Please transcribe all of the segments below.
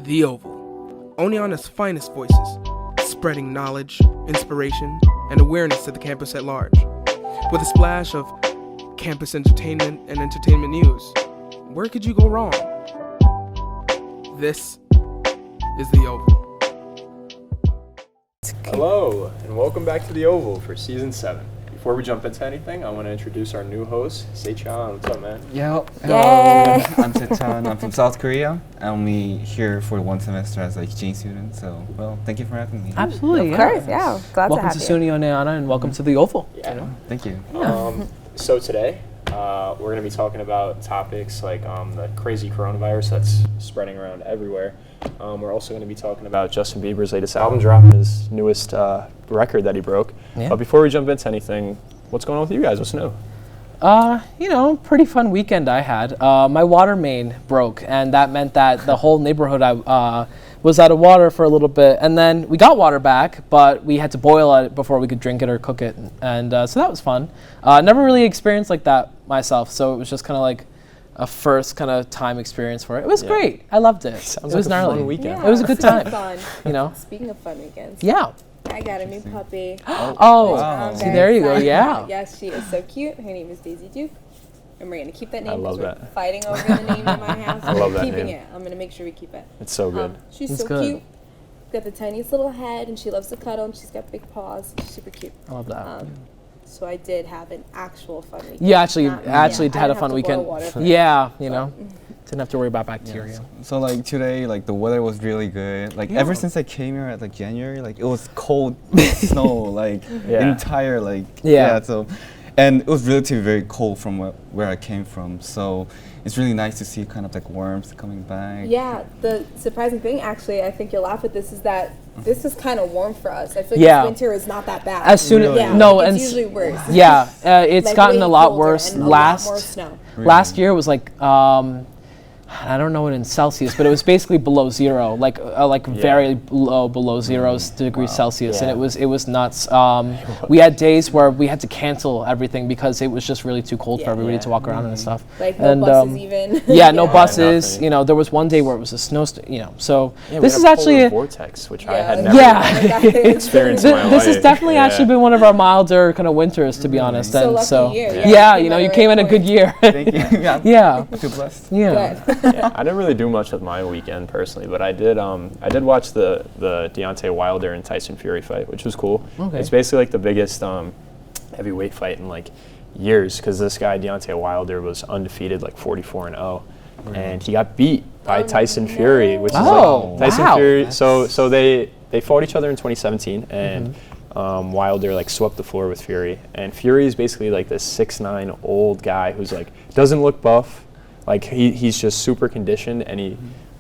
The Oval, Oneonta's finest voices, spreading knowledge, inspiration, and awareness to the campus at large. With a splash of campus entertainment and entertainment news, where could you go wrong? This is The Oval. Hello, and welcome back to The Oval for Season 7. Before we jump into anything, I want to introduce our new host, Seichon. What's up, man? Yo, hello. I'm Santana. I'm from South Korea. I'm only here for one semester as an exchange student. So, well, thank you for having me. Absolutely, Of course, yeah. Glad welcome to have to you. SUNY Oneonta and welcome to the Oval. Yeah. Thank you. So today, we're going to be talking about topics like the crazy coronavirus that's spreading around everywhere. We're also going to be talking about Justin Bieber's latest album drop, his newest record that he broke. Yeah. But before we jump into anything, what's going on with you guys? What's new? Pretty fun weekend I had. My water main broke, and that meant that the whole neighborhood was out of water for a little bit. And then we got water back, but we had to boil it before we could drink it or cook it. And so that was fun. Never really experienced like that myself, so it was just kind of like a first kind of time experience for it. It was great. I loved it. Sounds it was like a gnarly. fun weekend. Yeah, It was a good time. Fun. You know? Speaking of fun weekends, Yeah. I got a new puppy. Oh, I'm see, very there you go. excited Yeah. about. Yes, she is so cute. Her name is Daisy Duke. And we're going to keep that name I love because we're that. fighting over the name in my house. I love that keeping name. it. I'm going to make sure we keep it. It's so good. She's It's so good. cute. Got the tiniest little head, and she loves to cuddle, and she's got big paws. She's super cute. I love that. So I did have an actual fun weekend. You actually Not- had I a didn't fun have to boil weekend. water for it. Yeah, you know, didn't have to worry about bacteria. So like today, like the weather was really good. Like ever since I came here at like January, like it was cold snow, like Yeah. entire like Yeah. So, and it was relatively very cold from where I came from. So it's really nice to see kind of like warmth coming back. Yeah, the surprising thing, actually, I think you'll laugh at this, is that this is kind of warm for us. I feel like Yeah. this winter is not that bad. As soon as Really? yeah, no, it's and usually worse. yeah, it's Like, gotten way a lot colder worse. and a lot more snow. Last year was like I don't know it in Celsius, but it was basically below zero, like very low below 0 degrees Celsius, and Yeah. it was nuts. We had days where we had to cancel everything because it was just really too cold for everybody to walk around and stuff. Like no buses even. Yeah, no buses. nothing. You know, there was one day where it was a snowstorm. You know, so Yeah, we this had is a actually polar a, vortex, which I Yeah, had like- never Yeah. experienced in my this has life. definitely Yeah. actually been one of our milder kind of winters, to be honest. So And lucky so you. yeah, you you know, came you at came the in a right good point. year. Thank you. Yeah. Yeah. Feel blessed. Yeah. Good. Yeah, I didn't really do much with my weekend personally, but I did watch the Deontay Wilder and Tyson Fury fight, which was cool. Okay. It's basically like the biggest heavyweight fight in like years, because this guy Deontay Wilder was undefeated, like 44-0, and he got beat by Tyson Fury, which is Oh, like Tyson wow. Fury. So they fought each other in 2017, and Wilder like swept the floor with Fury, and Fury is basically like this 6'9" old guy who's like doesn't look buff. Like he's just super conditioned, and he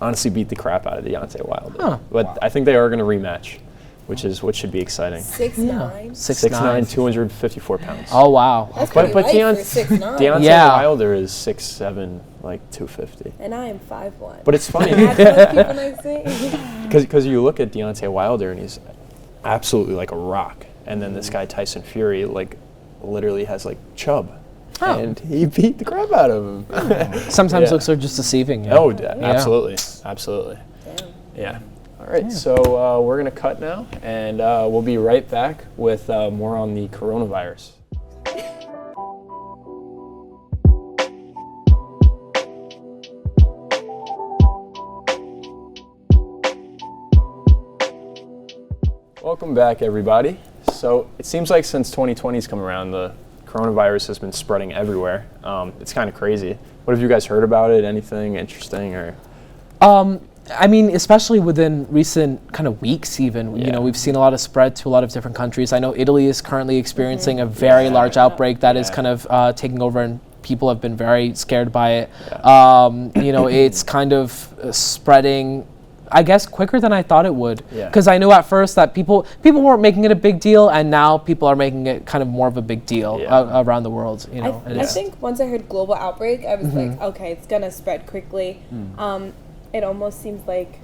honestly beat the crap out of Deontay Wilder. Huh. But I think they are going to rematch, which should be like 6'9". 6'9", 254 pounds. Oh wow. That's But pretty light Deont- for 6'9". Deontay Yeah. Wilder is 6'7", like 250. And I am 5'1". But it's funny That's what people like say. because you look at Deontay Wilder and he's absolutely like a rock, and then this guy Tyson Fury like literally has like chub. Oh. And he beat the crap out of him. Sometimes Yeah. looks are just deceiving. Yeah. Oh, absolutely, absolutely. Damn. Yeah. All right. So we're gonna cut now, and we'll be right back with more on the coronavirus. Welcome back, everybody. So it seems like since 2020's come around, the coronavirus has been spreading everywhere. It's kind of crazy. What have you guys heard about it? Anything interesting or? I mean, especially within recent kind of weeks, even, you know, we've seen a lot of spread to a lot of different countries. I know Italy is currently experiencing a very large outbreak that is kind of taking over, and people have been very scared by it. You know, it's kind of spreading, I guess, quicker than I thought it would. Yeah. Because I knew at first that people weren't making it a big deal, and now people are making it kind of more of a big deal around the world. You know, I think once I heard global outbreak, I was like, okay, it's gonna spread quickly. It almost seems like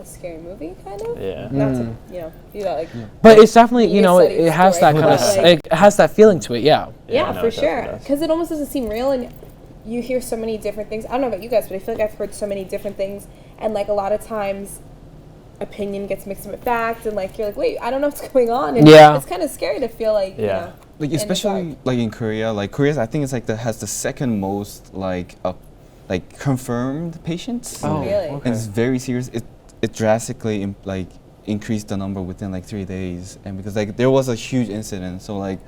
a scary movie, kind of. Yeah. Not to, you know, do that like. But it's definitely, you know, Study it has that story, kind of, but, like- it has that feeling to it. Yeah. Yeah, no, for it definitely sure. does. Because it almost doesn't seem real, and you hear so many different things. I don't know about you guys, but I feel like I've heard so many different things, and like a lot of times opinion gets mixed up with fact, and like you're like, wait, I don't know what's going on, and it's kind of scary to feel like you know, like especially like in Korea, like Korea I think it's like has the second most like confirmed patients. Oh, really? And it's very serious. It drastically increased the number within like 3 days, and because like there was a huge incident, so like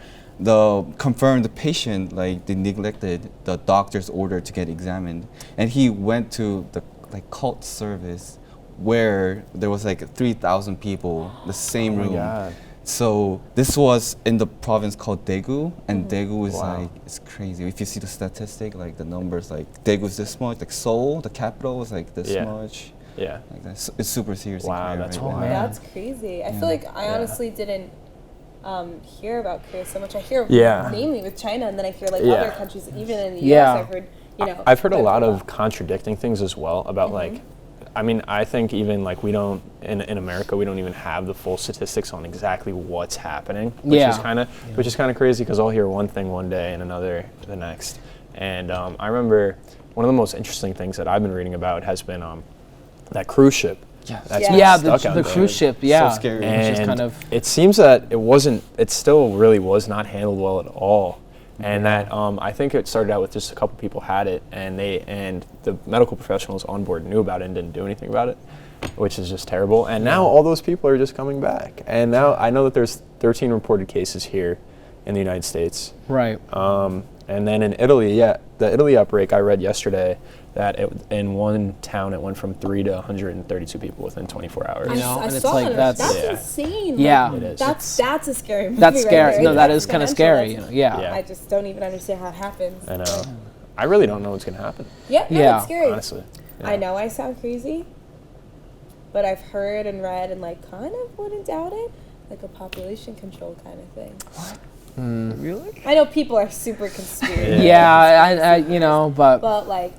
the confirmed patient, like they neglected the doctor's order to get examined, and he went to the like cult service where there was like 3,000 people, the same room. God. So this was in the province called Daegu, and Daegu is like, it's crazy. If you see the statistic, like the numbers, like Daegu is this much, like Seoul, the capital, is like this much. Yeah. Like that's, it's super serious. Wow, that's wild. That's crazy. I feel like I honestly didn't hear about Korea so much. I hear mainly with China, and then I hear like other countries, even in the US, I've heard, you know. I've heard a lot of contradicting things as well about like, I mean, I think even like we don't, in America, we don't even have the full statistics on exactly what's happening, which is kind of crazy because I'll hear one thing one day and another the next. And I remember one of the most interesting things that I've been reading about has been that cruise ship. The cruise ship. Yeah, so scary. And which is kind of, it seems that it still really was not handled well at all. And that I think it started out with just a couple people had it, and the medical professionals on board knew about it and didn't do anything about it, which is just terrible. And now all those people are just coming back. And now I know that there's 13 reported cases here in the United States. Right. And then in Italy, the Italy outbreak I read yesterday that in one town it went from 3 to 132 people within 24 hours. You know, I and it's saw like that. that's insane. Yeah, like, it is. That's a scary movie. That's scary. Right there. No, that is kind of exponential. scary. You know, I just don't even understand how it happens. I know. I really don't know what's gonna happen. Yeah, it's scary. Honestly. Yeah. I know I sound crazy, but I've heard and read and like kind of wouldn't doubt it, like a population control kind of thing. What? Really? I know people are super conspiracy. I you know, but like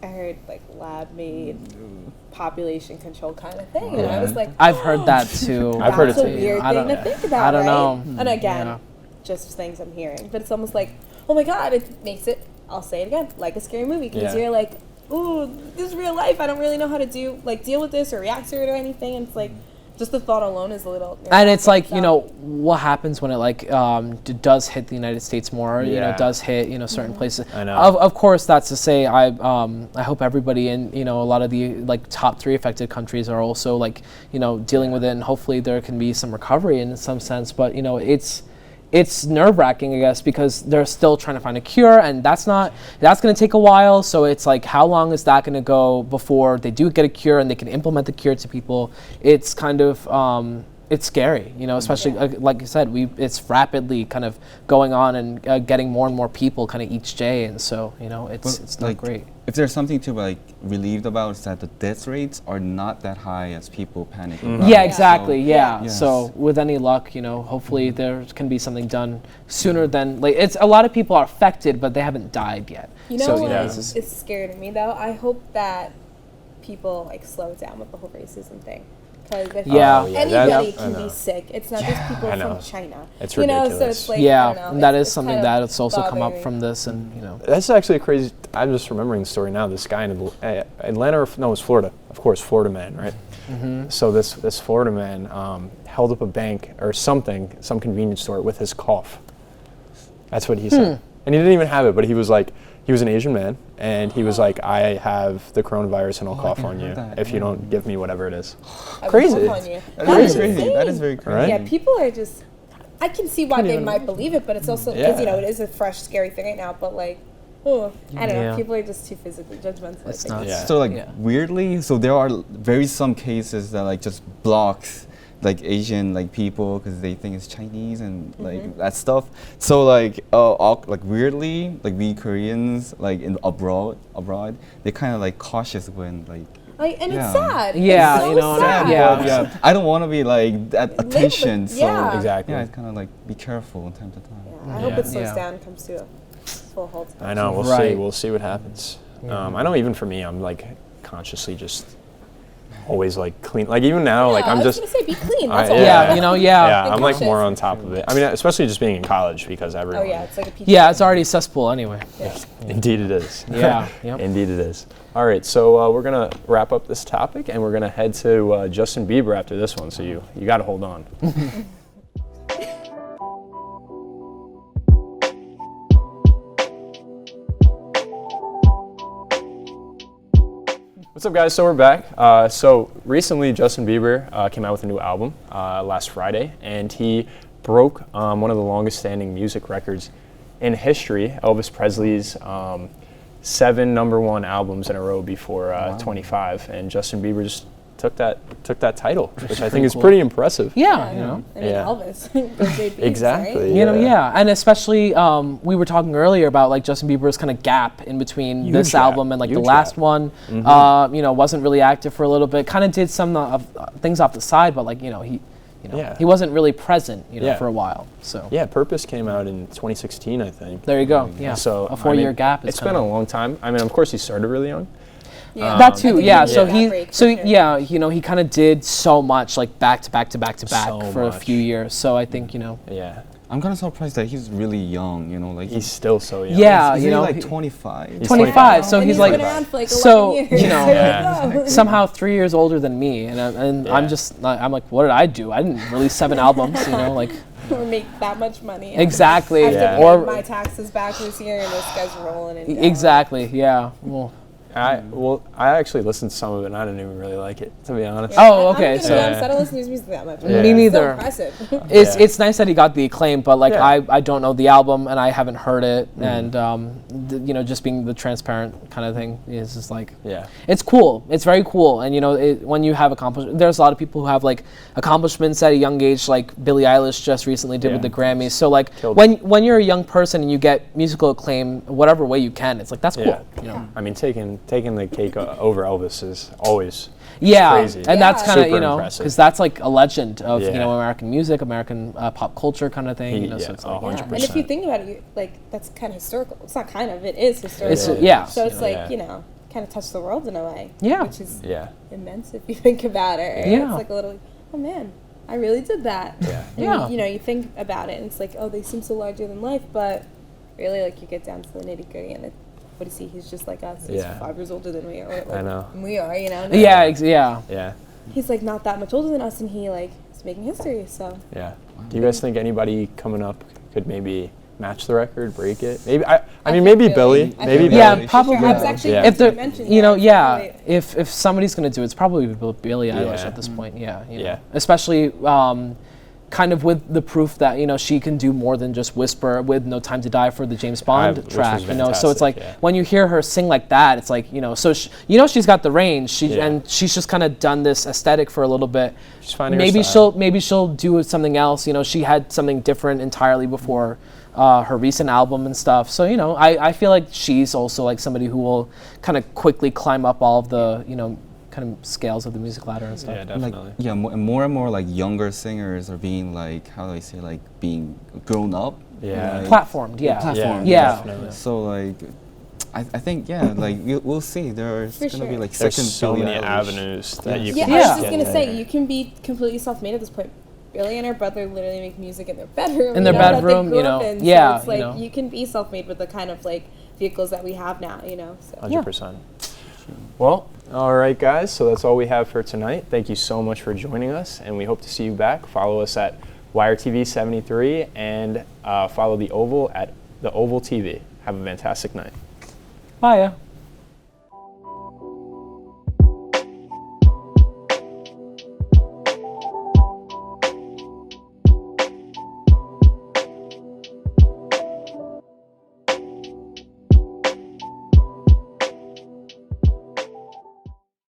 I heard like lab made population control kind of thing, and I was like, I've heard that too. I've heard it that's too. a weird thing to think about. I don't know. And again, just things I'm hearing, but it's almost like, oh my god, it makes it. I'll say it again, like a scary movie, because you're like, ooh, this is real life. I don't really know how to deal with this or react to it or anything. And it's like, just the thought alone is a little. And it's like, you know, what happens when it like does hit the United States more? You know, does hit certain places. I know. Of course, that's to say, I hope everybody in a lot of the like top 3 affected countries are also like dealing with it, and hopefully there can be some recovery in some sense. But it's nerve-wracking, I guess, because they're still trying to find a cure, and that's going to take a while. So it's like, how long is that going to go before they do get a cure and they can implement the cure to people? It's kind of it's scary, especially like you said, it's rapidly kind of going on and getting more and more people kind of each day, and so it's not like, great. If there's something to like relieved about, is that the death rates are not that high as people panic about. Yeah, exactly. So, Yes. So with any luck, hopefully there can be something done sooner than like. It's a lot of people are affected, but they haven't died yet. It's scary to me though. I hope that people like slow down with the whole racism thing. Because anybody can be sick. It's not just people from China. It's ridiculous. So it's like, that is something that's also come up from this, and That's actually a crazy. I'm just remembering the story now. This guy in Atlanta, it was Florida. Of course, Florida man, right? Mm-hmm. So this Florida man held up a bank or something, some convenience store with his cough. That's what he said, and he didn't even have it, but he was like. He was an Asian man, and he was like, I have the coronavirus and I'll cough on you if you don't give me whatever it is. Crazy. That is crazy. That is very crazy. Right? Yeah, people are just, I can see why they might believe it, but it's also, because, it is a fresh, scary thing right now, but like, I don't know, people are just too physically judgmental. It's not. Yeah. So weirdly, so there are some cases that like just blocks like Asian like people because they think it's Chinese and like that stuff. So like weirdly, like we Koreans like abroad, they're kind of like cautious when like. And it's sad. Yeah, it's so sad. Yeah. I don't want to be like that attention. So exactly. Yeah, it's kind of like be careful from time to time. Yeah, I hope it slows down and comes to a full halt. I know. We'll see. We'll see what happens. I know even for me, I'm like consciously just always like clean. Like even now, like I'm I was just. gonna say be clean. That's all. Yeah, you know, Yeah, I'm like Conscious. more on top of it. I mean, especially just being in college because Oh everyone. yeah, it's like a PG. Yeah, it's already a cesspool anyway. Yeah. Indeed it is. Yeah, yep. Indeed it is. All right, so we're gonna wrap up this topic and we're gonna head to Justin Bieber after this one. So you got to hold on. What's up, guys? So we're back. So recently, Justin Bieber came out with a new album last Friday, and he broke one of the longest-standing music records in history, Elvis Presley's 7 #1 albums in a row before 25, and Justin Bieber just took that title, which I think is pretty impressive. Yeah, you know. I mean, Yeah. Elvis. Those great beats, Exactly. right? You know, yeah, and especially we were talking earlier about like Justin Bieber's kind of gap in between this gap. album and like the Huge last gap. one. You know, wasn't really active for a little bit. Kind of did some things off the side, but like Yeah. he wasn't really present, you know, Yeah. for a while. So Yeah, Purpose came out in 2016, I think. there you go. Yeah, So a 4-year I mean, gap. It's been a long time. I mean, of course, he started really young. Yeah. that I too, think yeah. needed So that break, so for sure. yeah, you know, he kind of did so much like back to back to back to back So for a much. few years. So I think Yeah. I'm kind of surprised that he's really young. You know, like He's still so young. Yeah, he's you know, like he- 25. He's 25. So And he's he's like been around for like 11 so years. you know. So Yeah. there you go. somehow 3 years older than me, and I'm Yeah. just I'm like, what did I do? I didn't release 7 albums, you know, like or make that much money. exactly, I have Yeah. to pay or my taxes back this year, and this guy's rolling in. exactly, yeah. Well, I actually listened to some of it and I didn't even really like it, to be honest. Oh, okay, I'm so- so I don't listen to his music that much. Yeah. Me It's neither. So impressive. it's Yeah. it's nice that he got the acclaim, but like Yeah. I don't know the album and I haven't heard it, and you know, just being the transparent kind of thing is just like Yeah. it's cool. It's very cool, and you know, when you have accomplishments, there's a lot of people who have like accomplishments at a young age, like Billie Eilish just recently did with Yeah. the Grammys. So like Killed when you're a young person and you get musical acclaim, whatever way you can, it's like that's cool. Yeah. You know? I mean, taking the cake over Elvis is always Yeah, crazy. and that's Yeah. kind of Super you know impressive. because that's like a legend of you Yeah. know American music, American pop culture kind of thing. You know, so Yeah, it's like, 100%. And if you think about it, like that's kind of historical. It's not kind of. It is historical. It's yeah. So it's like Yeah. kind of touched the world in a way. Yeah. Which is Yeah. immense if you think about it. Right? Yeah. It's like a little. Oh man, I really did that. Yeah. And Yeah. you think about it, and it's like, oh, they seem so larger than life, but really, like you get down to the nitty gritty, and what is he? He's just like us. He's Yeah. 5 years older than we are. Like, I know. We are, you know. Yeah, yeah. Yeah. He's like not that much older than us, and he like is making history. So Yeah. Do you guys think anybody coming up could maybe match the record, break it? Maybe I mean maybe Billy. I Maybe think Yeah, Billy. probably. I was actually Yeah. going If they're, to mention you know, that. yeah, Really- if somebody's gonna do it, it's probably Billie Eilish Yeah. at this point. Yeah, you know. Yeah. Especially kind of with the proof that you know she can do more than just whisper with "No Time to Die" for the James Bond which track. was You know, so it's like fantastic, yeah. when you hear her sing like that, it's like you know, so she's got the range. Yeah. And she's just kind of done this aesthetic for a little bit. She's finding her style. maybe she'll do something else. You know, she had something different entirely before her recent album and stuff. So you know, I feel like she's also like somebody who will kind of quickly climb up all of the you know kind of scales of the music ladder and stuff. Yeah, Like, definitely. yeah, more and more like younger singers are being like, how do I say, like being grown up. Yeah. Like, Platformed, yeah. platformed. Yeah. Definitely. So like, I think like we'll see. There's For gonna be sure. like There's second so Billie many Eilish. avenues that you Yeah, can I was Yeah. just get gonna in. say you can be completely self-made at this point. Billy and her brother literally make music in their bedroom. In their you know, that they bedroom, grew you up know, in. yeah, So it's you like know. you can be self-made with the kind of like vehicles that we have now. You know. So. 100%. Well, all right, guys. So that's all we have for tonight. Thank you so much for joining us, and we hope to see you back. Follow us at WireTV 73 and follow the Oval at the Oval TV. Have a fantastic night. Bye.